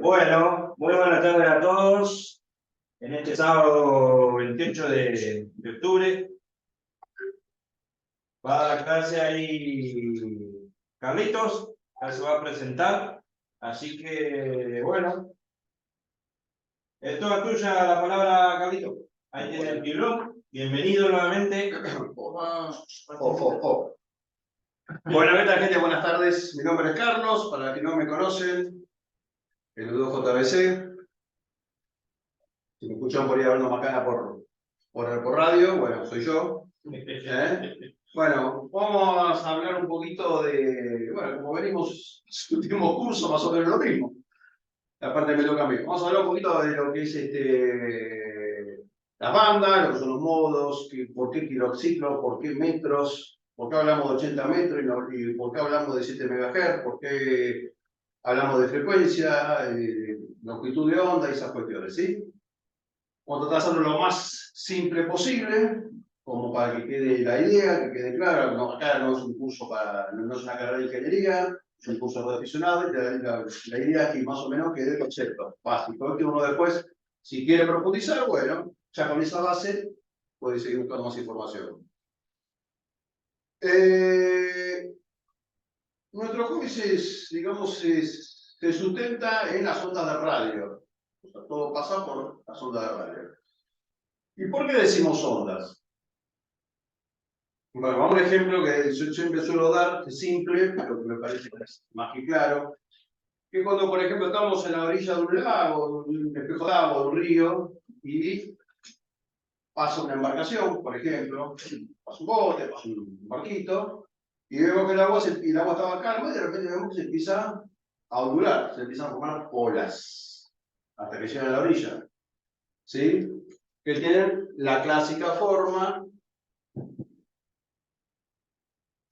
Bueno, muy buenas tardes a todos. En este sábado 28 de octubre va a dar clase ahí Carlitos, ya se va a presentar. Así que, bueno, es toda tuya la palabra, Carlitos. Ahí tiene el pilón. Bienvenido nuevamente. Bueno, ¿qué tal, gente? Buenas tardes. Mi nombre es Carlos, para los que no me conocen, el Ludo JBC. Si me escuchan por ahí hablando macana por radio, bueno, soy yo. Bueno, vamos a hablar un poquito de, bueno, como venimos en el último curso, más o menos lo mismo. Aparte me toca a mí. Vamos a hablar un poquito de lo que es las bandas, lo que son los modos, por qué kilociclos, por qué metros, por qué hablamos de 80 metros y por qué hablamos de 7 MHz, por qué hablamos de frecuencia, longitud de onda y esas cuestiones, ¿sí? Vamos a tratar de hacerlo lo más simple posible, como para que quede la idea, que quede claro. No, acá no es un curso no es una carrera de ingeniería, es un curso de aficionado, y la idea es que más o menos quede el concepto básico. Que uno después, si quiere profundizar, bueno, ya con esa base puede seguir buscando más información. Nuestro hobby se sustenta en las ondas de radio. O sea, todo pasa por las ondas de radio. ¿Y por qué decimos ondas? Bueno, vamos a un ejemplo que yo siempre suelo dar, es simple, pero que me parece más que claro. Que cuando, por ejemplo, estamos en la orilla de un lago, de un espejo de agua, de un río, y pasa una embarcación, por ejemplo, pasa un bote, pasa un barquito, y vemos que el agua estaba calma, y de repente vemos que se empieza a ondular, se empiezan a formar olas, hasta que llegan a la orilla. ¿Sí? Que tienen la clásica forma.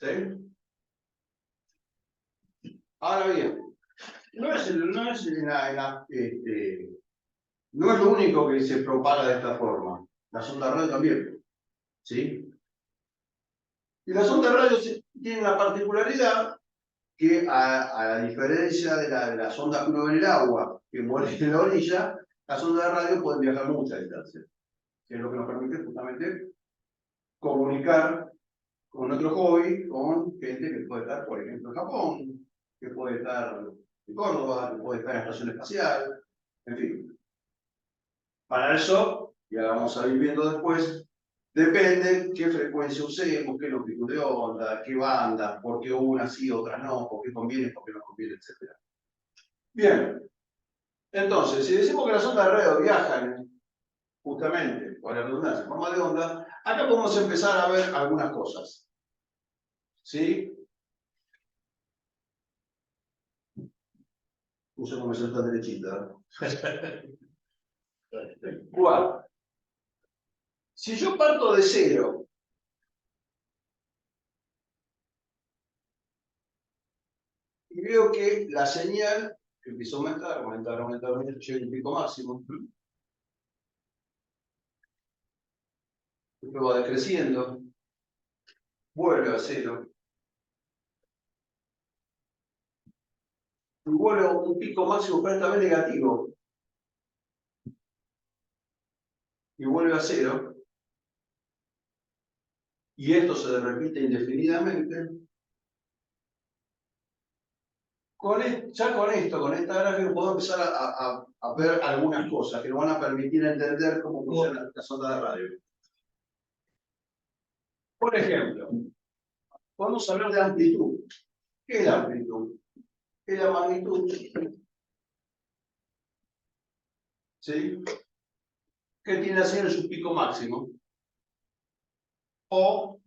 ¿Sí? Ahora bien, no es lo único que se propaga de esta forma. Las ondas radio también. ¿Sí? Y las ondas radio tienen la particularidad que, a la diferencia de las ondas que uno ve en el agua, que mueren en la orilla, las ondas de radio pueden viajar mucha distancia. Que es lo que nos permite justamente comunicar con otro hobby, con gente que puede estar, por ejemplo, en Japón, que puede estar en Córdoba, que puede estar en la estación espacial, en fin. Para eso, ya vamos a ir viendo después, depende qué frecuencia usemos, qué longitud de onda, qué banda, por qué unas sí, otras no, por qué conviene, por qué no conviene, etc. Bien, entonces, si decimos que las ondas de radio viajan justamente, por la redundancia, en forma de onda, acá podemos empezar a ver algunas cosas. ¿Sí? Puse como me tan derechita. ¿Cuál? Si yo parto de cero y veo que la señal empieza a aumentar, llega un pico máximo, después va decreciendo, vuelve a cero, y vuelve a un pico máximo, pero esta vez negativo, y vuelve a cero, y esto se repite indefinidamente. Ya con esto, con esta gráfica, puedo empezar a ver algunas cosas que nos van a permitir entender cómo funcionan las ondas de radio. Por ejemplo, podemos hablar de amplitud. ¿Qué es la amplitud? Es la magnitud. ¿Sí? Que tiene a ser en su pico máximo. O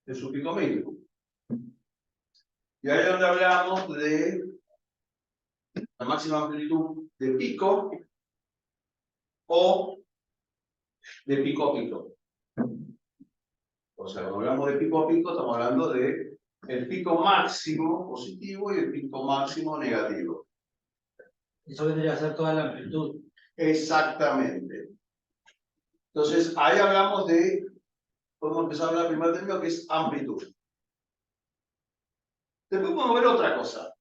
en su pico mínimo. Y ahí es donde hablamos de la máxima amplitud de pico o de pico a pico. O sea, cuando hablamos de pico a pico, estamos hablando de el pico máximo positivo y el pico máximo negativo. Eso vendría a ser toda la amplitud. Exactamente. Entonces, ahí hablamos podemos empezar a hablar del primer término, que es amplitud. Después podemos ver otra cosa.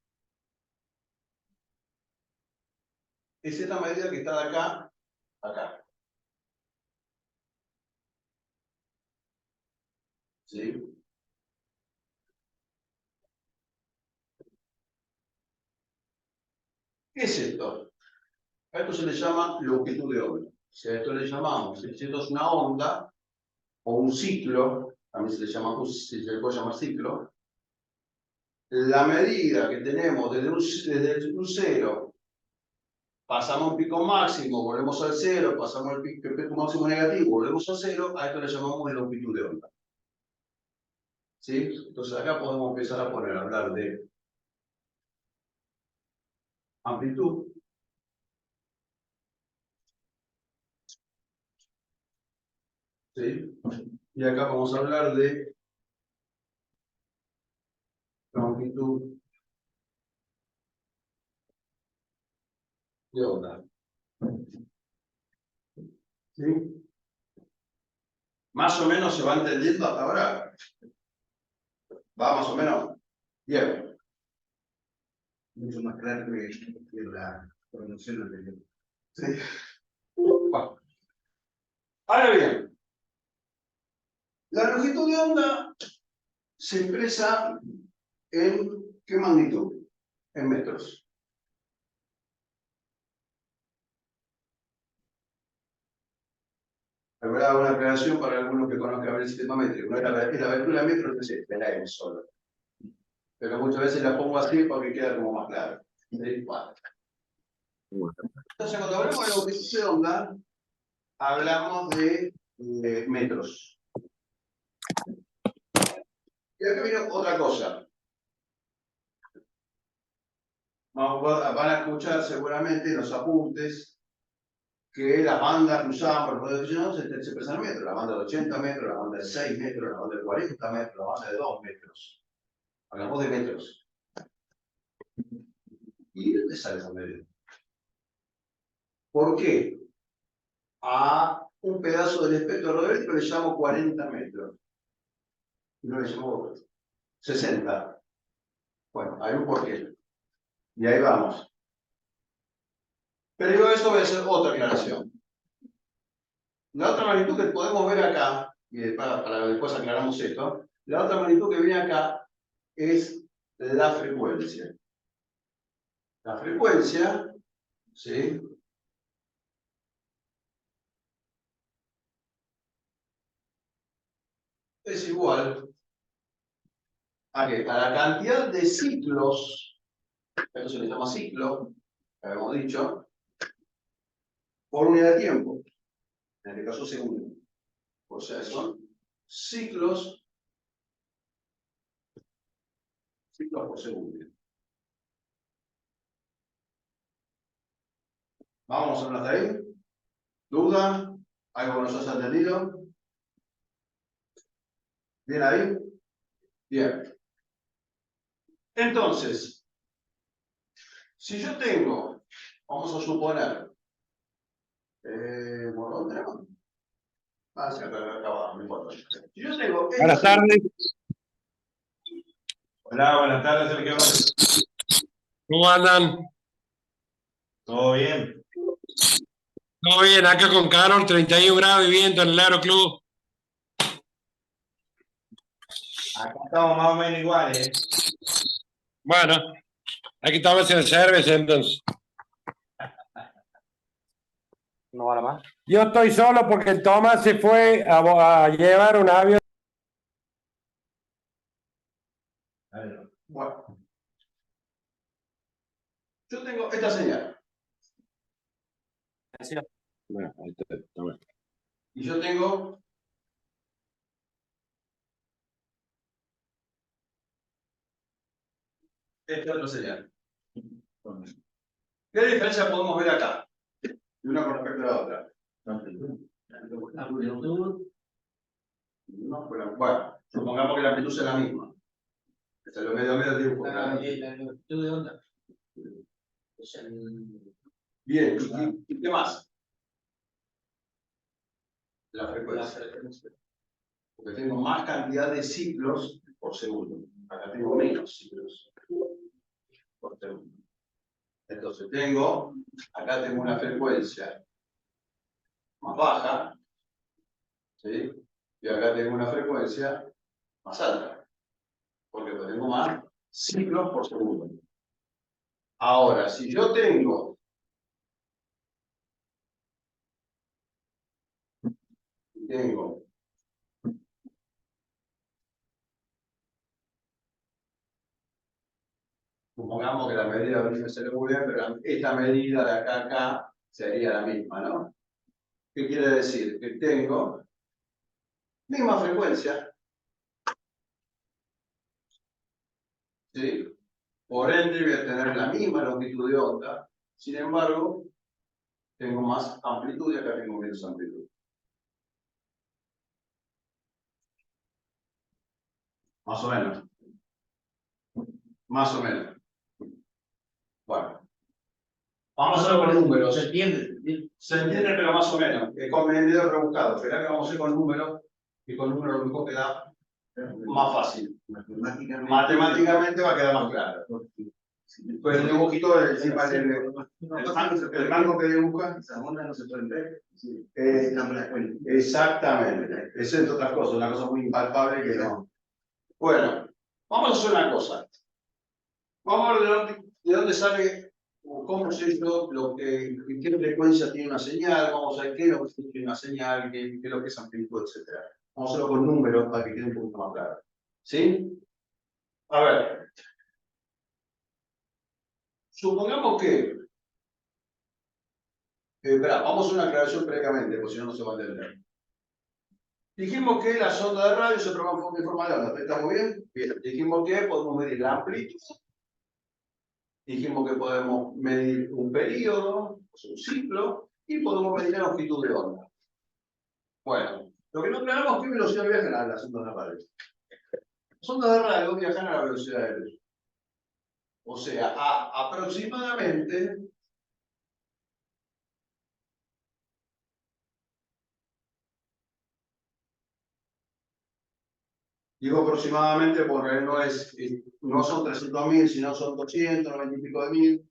Es esta medida que está de acá a acá. ¿Sí? ¿Qué es esto? A esto se le llama longitud de onda. Si a esto le llamamos, si esto es una onda o un ciclo, también se le llama, se le puede llamar ciclo, la medida que tenemos desde un cero, pasamos un pico máximo, volvemos al cero, pasamos el pico máximo negativo, volvemos al cero, a esto le llamamos longitud de onda. ¿Sí? Entonces acá podemos empezar a hablar de amplitud. ¿Sí? Y acá vamos a hablar de longitud de onda. ¿Sí? Más o menos se va entendiendo hasta ahora. ¿Va más o menos? Bien. Mucho más claro que la promoción anterior. Sí. Bueno. Ahora bien, la longitud de onda se expresa en ¿qué magnitud? En metros. Habrá una aclaración para algunos que conozcan el sistema métrico. No es la abertura de metros, es la M solo. Pero muchas veces la pongo así porque queda como más claro. ¿Sí? Bueno. Entonces, cuando hablamos de longitud de onda, hablamos de metros. Y acá viene otra cosa. Van a escuchar seguramente en los apuntes que las bandas que usamos para poder se expresan en metros. La banda de 80 metros, la banda de 6 metros, la banda de 40 metros, la banda de 2 metros. Hablamos de metros. ¿Y de dónde sale esa medida? ¿Por qué? A un pedazo del espectro radioeléctrico le llamo 40 metros. Y no le llamo 60. Bueno, hay un porqué. Y ahí vamos. Pero yo esto voy a hacer otra aclaración. La otra magnitud que podemos ver acá, y para después aclaramos esto, la otra magnitud que viene acá es la frecuencia. La frecuencia, ¿sí? Es igual a que a la cantidad de ciclos, esto se le llama ciclo, habíamos dicho, por unidad de tiempo, en este caso segundo. O sea, son ciclos por segundo. Vamos a hasta ahí. ¿Duda? ¿Algo que nos has entendido? ¿Bien ahí? Bien. Entonces, si yo tengo, vamos a suponer, ¿por dónde era? Ah, sí, acá abajo, no importa. Si yo tengo. Buenas tardes. Hola, buenas tardes, Sergio. ¿Cómo andan? ¿Todo bien? Todo bien, acá con calor, 31 grados y viento en el Aeroclub. Acá estamos más o menos iguales. Bueno, aquí estamos haciendo cerveza entonces. ¿No va más? Yo estoy solo porque el Tomás se fue a llevar un avión. Bueno. Yo tengo esta señal. Bueno, ahí está bien. Y yo tengo esta otra señal. ¿Qué diferencia podemos ver acá? De una con respecto a la otra. No, bueno, supongamos que la amplitud es la misma. Esta es lo medio medio dibujo. La longitud de onda. Bien, ¿y qué más? La frecuencia. Porque tengo más cantidad de ciclos por segundo. Acá tengo menos ciclos. acá tengo una frecuencia más baja, ¿sí? Y acá tengo una frecuencia más alta, porque tengo más ciclos por segundo. Ahora, si yo tengo supongamos que la medida de me sale muy bien, pero esta medida de acá a acá sería la misma, ¿no? ¿Qué quiere decir? Que tengo misma frecuencia, ¿sí? Por ende voy a tener la misma longitud de onda, sin embargo, tengo más amplitud y acá tengo menos amplitud. Más o menos. Más o menos. Bueno. Vamos a hacerlo con números. ¿Se entiende? Se entiende, pero más o menos. Es con medidas rebuscados. Esperá que vamos a hacer con números, y con números lo mejor queda más fácil. Matemáticamente va a quedar más claro. Pues el dibujito, el rango que dibuja. Esa onda no se pueden ver. Exactamente. Eso es otra cosa, una cosa muy impalpable que no. Bueno, vamos a hacer una cosa. Vamos a ver de dónde sale, o cómo sé yo, qué frecuencia tiene una señal, vamos a ver qué es lo que tiene una señal, qué es lo que es amplitud, etc. Vamos a hacerlo con números para que quede un poquito más claro. ¿Sí? A ver. Supongamos que. Espera, vamos a hacer una aclaración previamente, porque si no, no se va a entender. Dijimos que la sonda de radio se programa en forma de onda. ¿Estamos bien? Bien. Dijimos que podemos medir la amplitud. Dijimos que podemos medir un periodo, o sea, un ciclo, y podemos medir la longitud de onda. Bueno, lo que no aclaramos es qué velocidad viajan las ondas de radio. Las ondas de radio viajan a la velocidad de luz. O sea, a aproximadamente. Digo aproximadamente porque no son 300.000, sino son 200, 90 y pico de mil,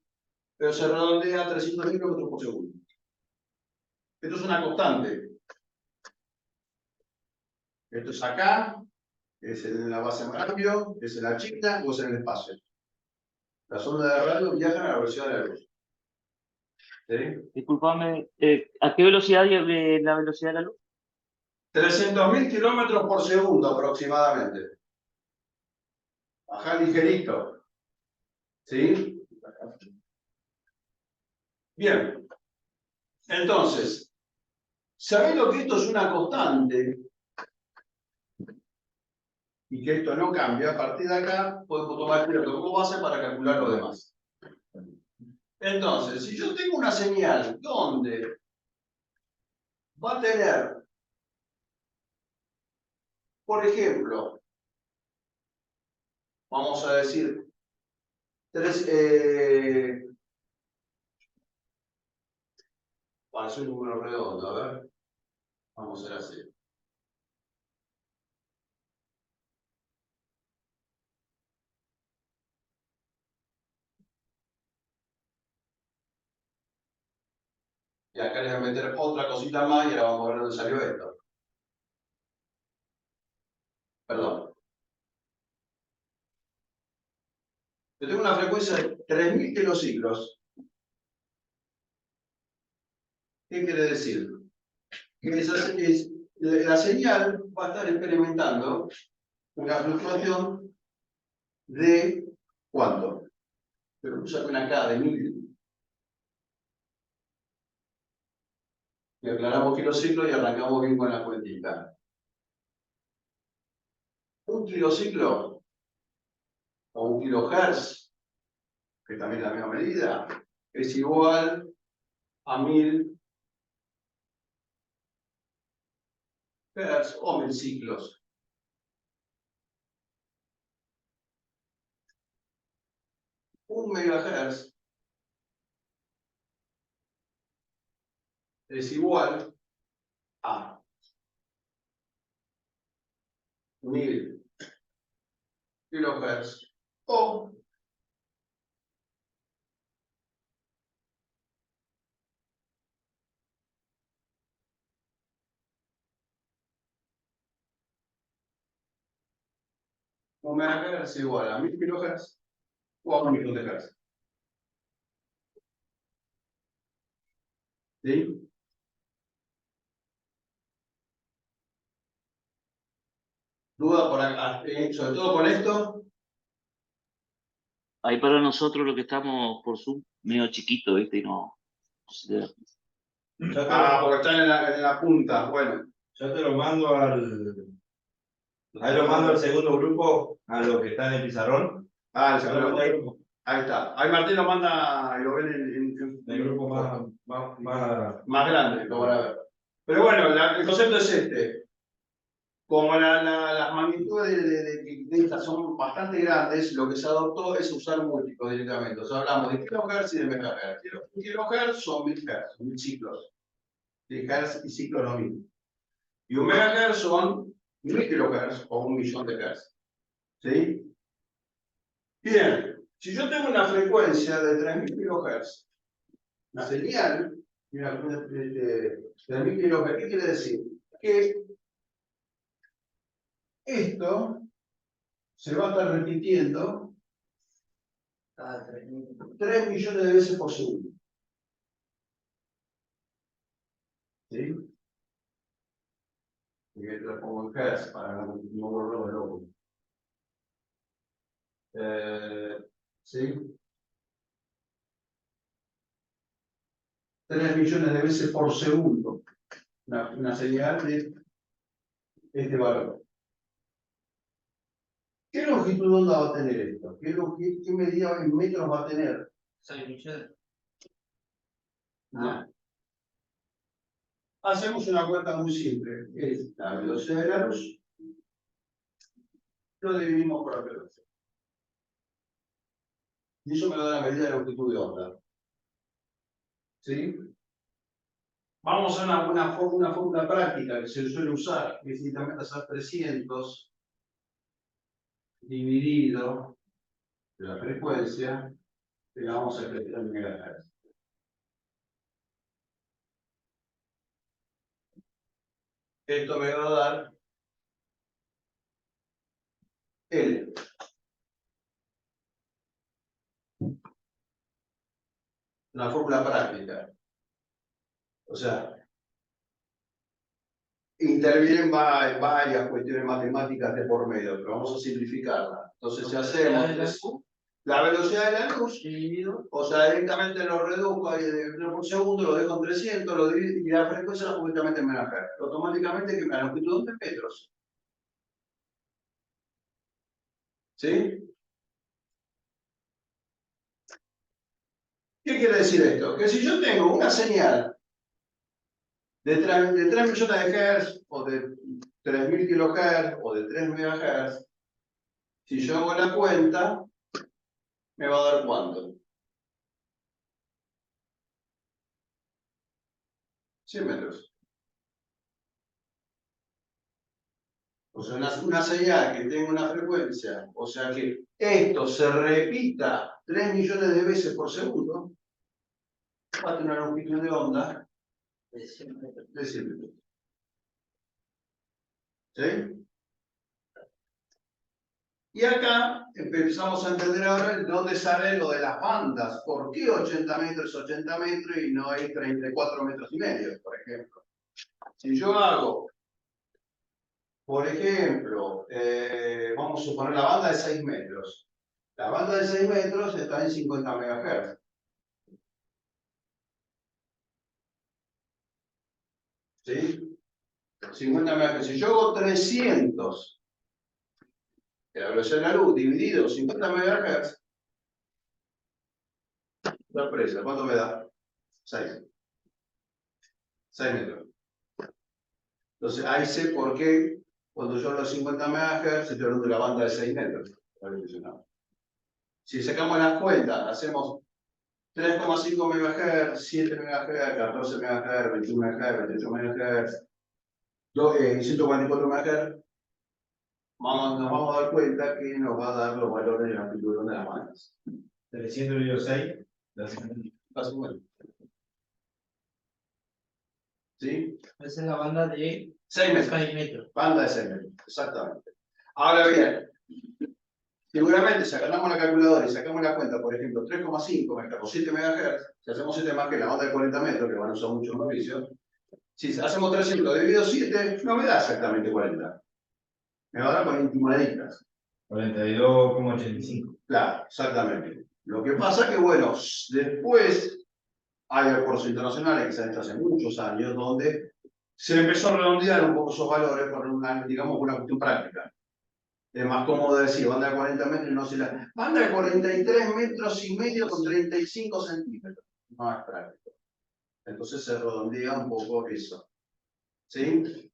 pero se redondea a 300 kilómetros por segundo. Esto es una constante. Esto es acá, es en la base radio, es en la chica o es en el espacio. Las ondas de radio viajan a la velocidad de la luz. ¿Sí? Disculpame, ¿a qué velocidad de la velocidad de la luz? 300.000 kilómetros por segundo aproximadamente. Baja ligerito. ¿Sí? Bien. Entonces, sabiendo que esto es una constante y que esto no cambia, a partir de acá podemos tomar esto como base para calcular lo demás. Entonces, si yo tengo una señal donde va a tener, por ejemplo, vamos a decir, para hacer un número redondo, a ver, vamos a hacer así. Y acá le voy a meter otra cosita más y ahora vamos a ver dónde salió esto. Perdón. Yo tengo una frecuencia de 3000 kilociclos. ¿Qué quiere decir? Que la señal va a estar experimentando una fluctuación de ¿cuánto? Pero puse una K de 1000. Y aclaramos kilociclo y arrancamos bien con la cuentita. Un kilociclo o un kilohertz, que también es la misma medida, es igual a 1000 hertz o 1000 ciclos. Un megahertz es igual a 1000 kilohertz o 1 megahertz igual a 1000 kilohertz o a 1 millón de hertz. ¿Sí? ¿Duda por acá? Sobre todo con esto. Ahí para nosotros lo que estamos por Zoom, medio chiquito, ¿viste? Y no se ve. Porque están en la punta. Bueno. Yo te lo mando ahí lo mando al segundo grupo, a los que están en el pizarrón. Ah, el Yo lo segundo. mando al grupo. Ahí está. Ahí Martín lo manda y lo ven El grupo más grande, lo van a ver. Pero bueno, el concepto es este. Como las magnitudes de estas son bastante grandes, lo que se adoptó es usar múltiplos directamente. O sea, hablamos de kilohertz y de megahertz. Kilohertz son 1000 hertz, 1000 ciclos. De hertz y ciclos lo mismo. Y un megahertz son 1000 kilohertz o 1 millón de hertz. ¿Sí? Bien, si yo tengo una frecuencia de 3000 kilohertz, una señal, mira, 3000 kilohertz, ¿qué quiere decir? Que esto se va a estar repitiendo Cada 3 millones de veces por segundo. ¿Sí? Y lo pongo en hertz para no volverlo loco. ¿Sí? 3 millones de veces por segundo. Una señal de este valor. ¿Qué longitud de onda va a tener esto? ¿Qué medida en metros va a tener? 6 millones. No. Hacemos una cuenta muy simple. Es la velocidad de la luz. Lo dividimos por la velocidad. Y eso me da la medida de longitud de onda. ¿Sí? Vamos a una fórmula práctica que se suele usar, que es simplemente hacer 300 dividido de la frecuencia que la vamos a expresar en megahertz. Esto me va a dar L. Una fórmula práctica. O sea, intervienen varias cuestiones matemáticas de por medio, pero vamos a simplificarla. Entonces, si hacemos la velocidad de la luz, o sea, directamente lo reduzco ahí de metros por segundo, lo dejo en 300, lo divido, y la frecuencia la pongo directamente en megahertz. Automáticamente que me da longitud de metros. ¿Sí? ¿Qué quiere decir esto? Que si yo tengo una señal de 3 millones de hertz, o de 3000 kilohertz, o de 3 megahertz, si yo hago la cuenta, me va a dar ¿cuánto? 100 metros. O sea, una señal que tenga una frecuencia, o sea que esto se repita 3 millones de veces por segundo, va a tener una longitud de onda De 100 metros. de 100 metros. ¿Sí? Y acá empezamos a entender ahora dónde sale lo de las bandas. ¿Por qué 80 metros es 80 metros y no hay 34 metros y medio, por ejemplo? Si yo hago, por ejemplo, vamos a suponer la banda de 6 metros. La banda de 6 metros está en 50 MHz. ¿Sí? 50 MHz. Si yo hago 300 de la velocidad de la luz dividido 50 MHz, sorpresa, ¿cuánto me da? 6. 6 metros. Entonces ahí sé por qué cuando yo hablo de 50 MHz estoy hablando de la banda de 6 metros. Si sacamos las cuentas, hacemos 3,5 MHz, 7 MHz, 14 MHz, 21 MHz, 28 MHz, 144 MHz, nos vamos a dar cuenta que nos va a dar los valores de la amplitud de las bandas. 306. Básicamente. ¿Sí? Esa es la banda de 6 metros. 6 metros. Banda de 6 metros, exactamente. Ahora bien, Seguramente, si agarramos la calculadora y sacamos la cuenta, por ejemplo, 3,5 MHz o 7 MHz, si hacemos 7 más que la onda de 40 metros, que van a usar mucho en servicios, si hacemos 300 dividido 7, no me da exactamente 40. Me va a dar 40 moneditas. 42,85. Claro, exactamente. Lo que pasa que, bueno, después hay acuerdos internacionales que se han hecho hace muchos años, donde se empezó a redondear un poco esos valores por una, digamos, una cuestión práctica. Es más cómodo decir banda de 40 metros y no se la. Banda de 43 metros y medio con 35 centímetros. No es práctico. Entonces se redondea un poco eso. ¿Sí?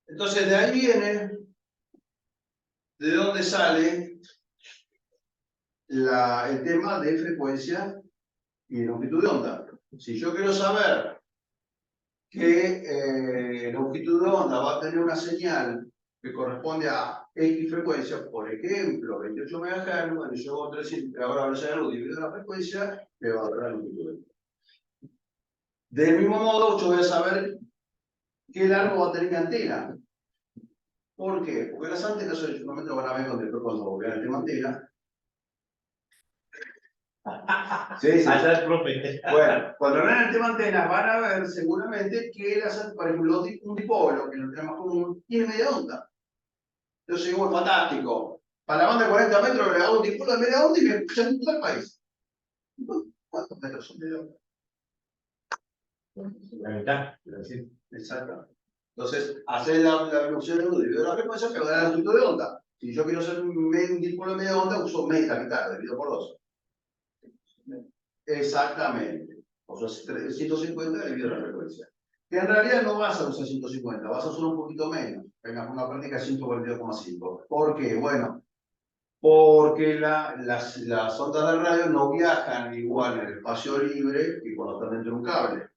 Entonces de ahí viene de dónde sale el tema de frecuencia y longitud de onda. Si yo quiero saber que longitud de onda va a tener una señal que corresponde a X frecuencia, por ejemplo, 28 MHz, bueno, yo hago 300, ahora velocidad de luz dividido la frecuencia, me va a dar la longitud de onda. Del mismo modo, yo voy a saber qué largo va a tener mi antena. ¿Por qué? Porque las antenas, solamente van a ver donde después cuando vean el tema antena. Sí, sí. Allá el profe. Bueno, cuando vean el tema antenas van a ver seguramente que por ejemplo, un dipolo, que es el tema común, tiene media onda. Entonces digo, fantástico. Para la banda de 40 metros le hago un dipolo de media onda y me escuchan en todo el país. ¿Cuántos metros son media onda? La mitad. Exacto. Entonces, hacer la reducción de luz dividido la frecuencia, pero da la longitud de onda. Si yo quiero hacer un dipolo de media onda, uso la mitad, dividido por 2. Exactamente. O sea, 150 dividido la frecuencia. Que en realidad no vas a usar 150, vas a usar un poquito menos. Venga, una práctica 142,5. ¿Por qué? Bueno, porque las ondas de radio no viajan igual en el espacio libre que cuando están dentro de un cable.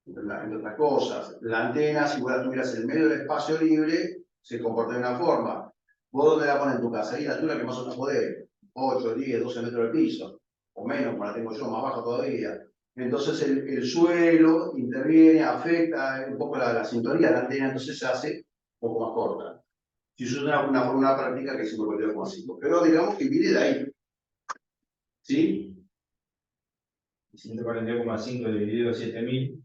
Entre otras cosas, la antena, si vos la tuvieras en medio del espacio libre, se comporta de una forma. ¿Vos dónde la pones en tu casa? Ahí la altura que más o menos podés, 8, 10, 12 metros del piso, o menos, como la tengo yo, más baja todavía. Entonces el suelo interviene, afecta un poco la sintonía de la antena, entonces se hace un poco más corta. Si es una práctica que es 142,5. Pero digamos que viene de ahí. ¿Sí? 142,5 dividido 7000.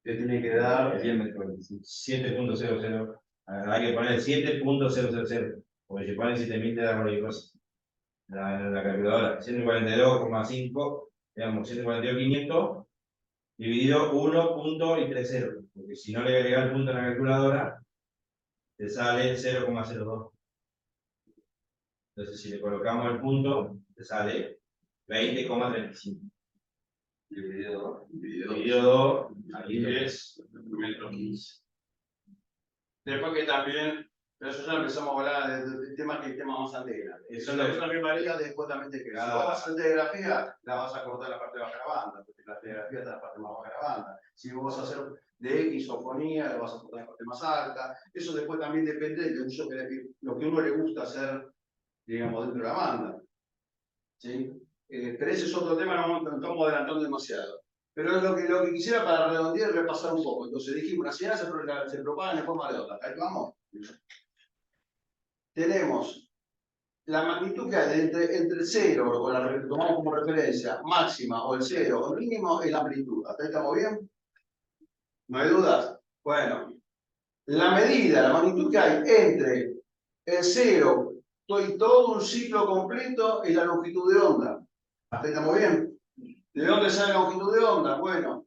Te tiene que dar 7.00. Hay que poner 7.000. Porque si ponen 7000 te da cualquier cosa. La calculadora. 142,5. Digamos, 142,500 dividido 1.30. Porque si no le agregas el punto a la calculadora, te sale 0,02. Entonces, si le colocamos el punto, te sale 20,35. dividido Dividido 2, ahí es 1,15. Después que también, pero eso ya empezamos a hablar del tema que el tema más antena. Eso también varía después también de que si vos vas a hacer telegrafía, la vas a cortar la parte de baja de la banda, porque la telegrafía está en la parte más baja de la banda. Si vos vas a hacer de X sofonía, la vas a cortar la parte más alta. Eso después también depende de lo que uno le gusta hacer, digamos, dentro de la banda. ¿Sí? Pero ese es otro tema, no estamos adelantando demasiado. Pero es lo que quisiera para redondear y repasar un poco. Entonces dijimos, las señales se propagan en forma de onda. Ahí vamos. Tenemos la magnitud que hay entre el 0, o la tomamos como referencia, máxima, o el 0, o el mínimo, es la amplitud. ¿Hasta ahí estamos bien? ¿No hay dudas? Bueno, la medida, la magnitud que hay entre el 0 y todo un ciclo completo es la longitud de onda. ¿Hasta ahí estamos bien? ¿De dónde sale la longitud de onda? Bueno,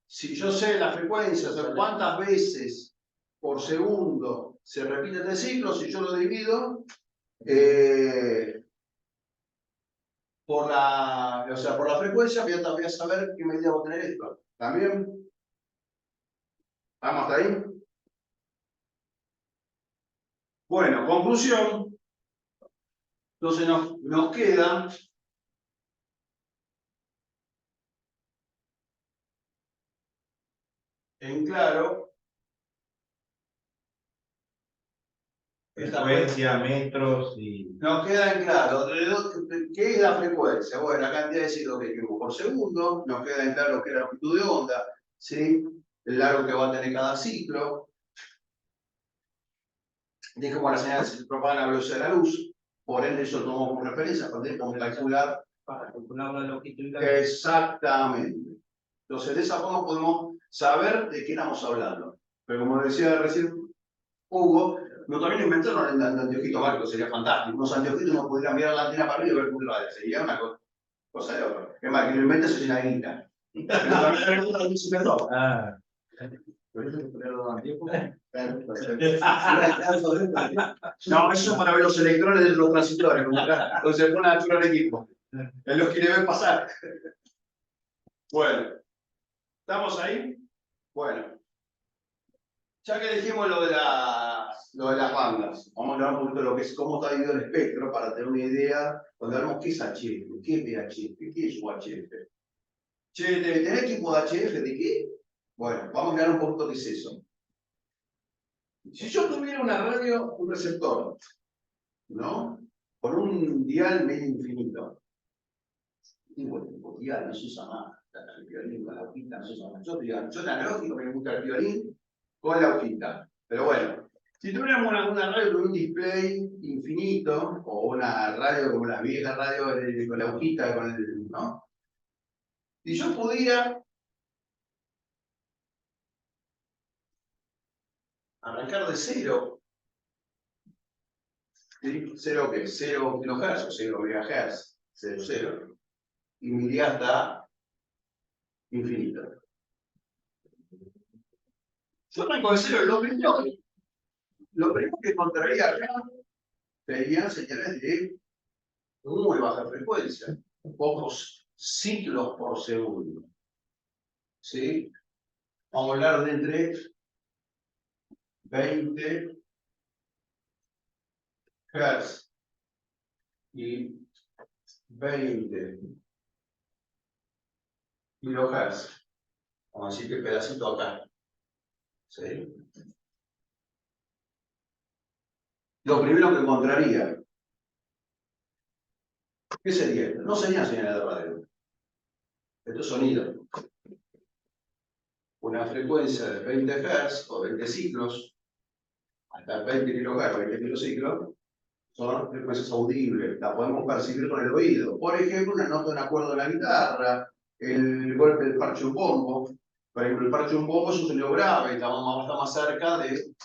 si yo sé la frecuencia, o sea, cuántas veces por segundo se repite este ciclo, si yo lo divido por la frecuencia, voy a saber qué medida va a tener esto. ¿También? ¿Vamos hasta ahí? Bueno, conclusión. Entonces nos queda en claro frecuencia, metros y. nos queda en claro qué es la frecuencia. Bueno, la cantidad de ciclos que tenemos por segundo, nos queda en claro qué es la longitud de onda, ¿sí? El largo que va a tener cada ciclo. de cómo la señal se propaga a la velocidad de la luz, por ende eso lo tomamos como referencia, podemos calcular. Para calcular la longitud. Exactamente. Entonces, de esa forma podemos saber de qué estamos hablando. Pero como decía recién Hugo, no también inventaron el anteojito mágico, sería fantástico. Unos anteojitos no pudieran mirar la antena para arriba y ver cómo va. Sería una cosa de otra. Es más, que lo inventes es una guita. Pero también Ah. no, eso es para ver los electrones de los transistores. Entonces se pone a actuar el equipo. Él los quiere ver pasar. Bueno, ¿estamos ahí? Bueno, ya que dijimos lo de las bandas, vamos a hablar un poquito de lo que es, cómo está dividido el espectro para tener una idea. Cuando hablamos qué es HF, qué es VHF, qué es UHF. Che, ¿tenés equipo de HF de qué? Bueno, vamos a mirar un poquito qué es eso. Si yo tuviera una radio, un receptor, ¿no? Con un dial medio infinito. Tipo dial, no se usa más. El violín con la hojita no se usa más. Yo de analógico me gusta el violín con la hojita. Pero bueno, si tuviéramos una radio con un display infinito, o una radio como la vieja radio con la hojita, ¿no? Si yo pudiera arrancar de cero, ¿sí? ¿Cero qué? 0 kilohertz o 0 megahertz, 0, 0. Y me iría hasta infinito. Yo arranco de cero, lo primero que encontraría acá serían señales de muy baja frecuencia, pocos ciclos por segundo. ¿Sí? Vamos a hablar de entre 20 Hz y 20 kHz. Vamos a decir que pedacito acá. ¿Sí? Lo primero que encontraría, ¿qué sería esto? No sería señal de radio. Esto es sonido. Una frecuencia de 20 Hz o 20 ciclos, hasta 20 kHz, 20 kilociclos, son frecuencias audibles, la podemos percibir con el oído. Por ejemplo, una nota de un acuerdo de la guitarra, el golpe del parche de un bombo. Por ejemplo, el parche de un bombo es un sonido grave, está más cerca de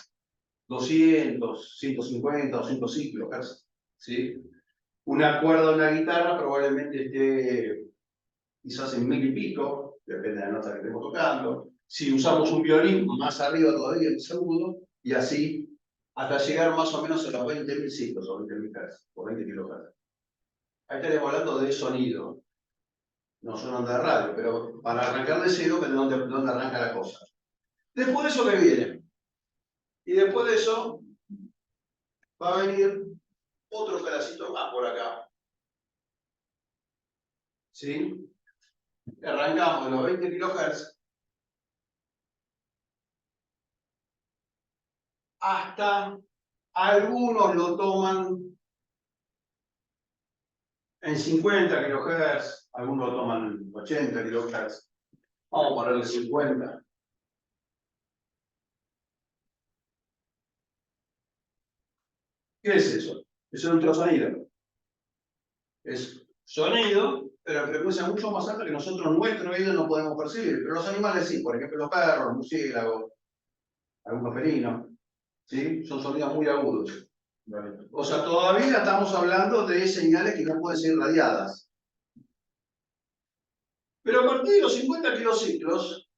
200, 150, 200 ciclos. ¿Sí? Una cuerda de una guitarra probablemente esté quizás en 1000 y pico, depende de la nota que estemos tocando. Si usamos un violín, más arriba todavía el segundo, y así hasta llegar más o menos a los 20.000 ciclos o 20.000 Hz, o 20 kHz. Ahí estaríamos hablando de sonido, no son ondas de radio, pero para arrancar de cero, de dónde arranca la cosa. Después de eso, ¿qué viene? Y después de eso, va a venir otro pedacito más por acá. ¿Sí? Arrancamos de los 20 kHz hasta algunos lo toman en 50 kHz, algunos lo toman en 80 kHz. Vamos a ponerle 50. ¿Qué es eso? Es un ultrasonido. Es sonido, pero a frecuencia mucho más alta que nosotros, nuestro oído, no podemos percibir. Pero los animales sí, por ejemplo, los perros, los murciélagos, algunos felinos, ¿sí? Son sonidos muy agudos. O sea, todavía estamos hablando de señales que no pueden ser irradiadas. Pero a partir de los 50 kilociclos,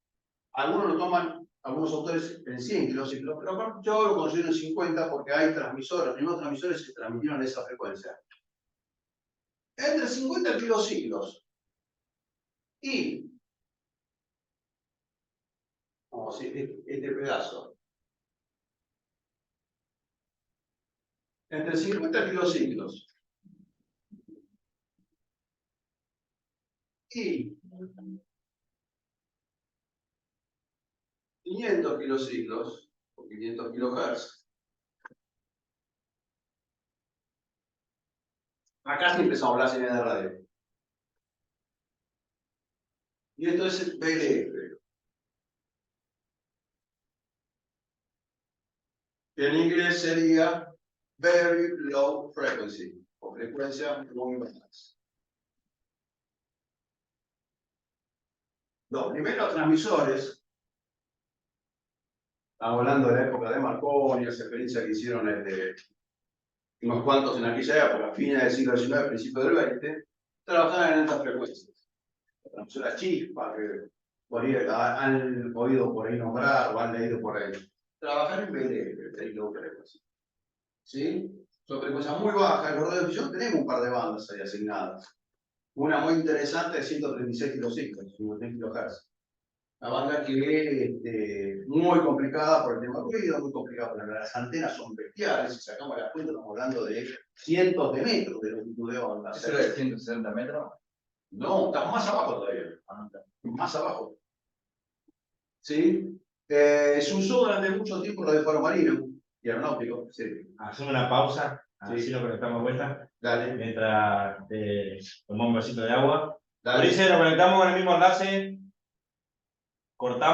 algunos lo toman, algunos autores en 100 kilociclos, pero yo lo considero en 50 porque hay transmisores, neurotransmisores que transmitieron esa frecuencia. Entre 50 kilociclos y, vamos a decir, este pedazo, entre 50 kilociclos y 500 kilociclos, o 500 kilohertz, acá sí empezamos a hablar señal de radio. Y esto es el PLF. que en inglés sería very low frequency, o frecuencia muy baja. Los primeros transmisores, estamos hablando de la época de Marconi, esa experiencia que hicieron unos cuantos en aquella época, fines del siglo XIX, principios del XX, trabajaban en altas frecuencias. La transmisora chispa, que por ahí han oído por ahí nombrar o han leído por ahí. Trabajar en BLF, very low frequency. ¿Sí? Son frecuencias muy bajas, en los radiodifusión tenemos un par de bandas ahí asignadas. Una muy interesante de 136 kilociclos, 50 kHz. Una banda que es muy complicada por el tema del ruido, muy complicada porque las antenas son bestiales, si sacamos la cuenta estamos hablando de cientos de metros de longitud de onda. ¿Eso era de 160 metros? No, está más abajo todavía. Más abajo. ¿Sí? Se usó durante mucho tiempo lo de faro marino y aeronáutico. Sí. Hacemos una pausa, así Sí. lo conectamos de vuelta, Dale, mientras tomamos un vasito de agua. dale. Ulises, lo conectamos con el mismo enlace, cortamos.